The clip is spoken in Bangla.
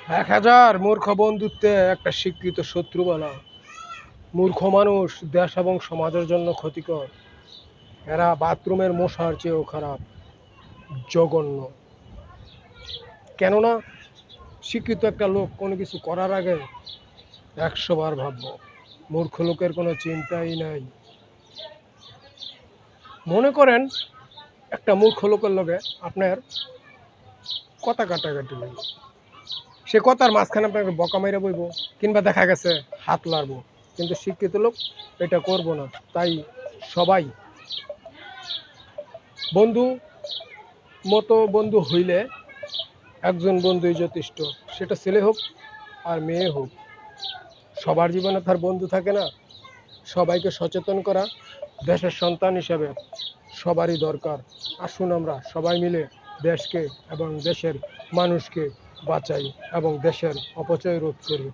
1000 মূর্খ বন্ধুত্বে একটা স্বীকৃত শত্রু বলা। মূর্খ মানুষ দেশ এবং সমাজের জন্য ক্ষতিকর। এরা বাথরুমের মশার চেয়েও খারাপ, জঘন্য। কেননা শিক্ষিত একটা লোক কোনো কিছু করার আগে 100 বার ভাববো। মূর্খ লোকের কোনো চিন্তাই নাই। মনে করেন একটা মূর্খ লোকের লগে আপনার কথা কাটাকাটি নেই, সে কথার মাঝখানে আপনাকে বকা মাইরা বইব, কিংবা দেখা গেছে হাত লাড়বো। কিন্তু শিক্ষিত লোক এটা করবো না। তাই সবাই বন্ধু মতো বন্ধু হইলে একজন বন্ধুই যথেষ্ট। সেটা ছেলে হোক আর মেয়ে হোক, সবার জীবনে তার বন্ধু থাকে না। সবাইকে সচেতন করা দেশের সন্তান হিসাবে সবারই দরকার। আসুন আমরা সবাই মিলে দেশকে এবং দেশের মানুষকে বাঁচাই এবং দেশের অপচয় রোধ করি।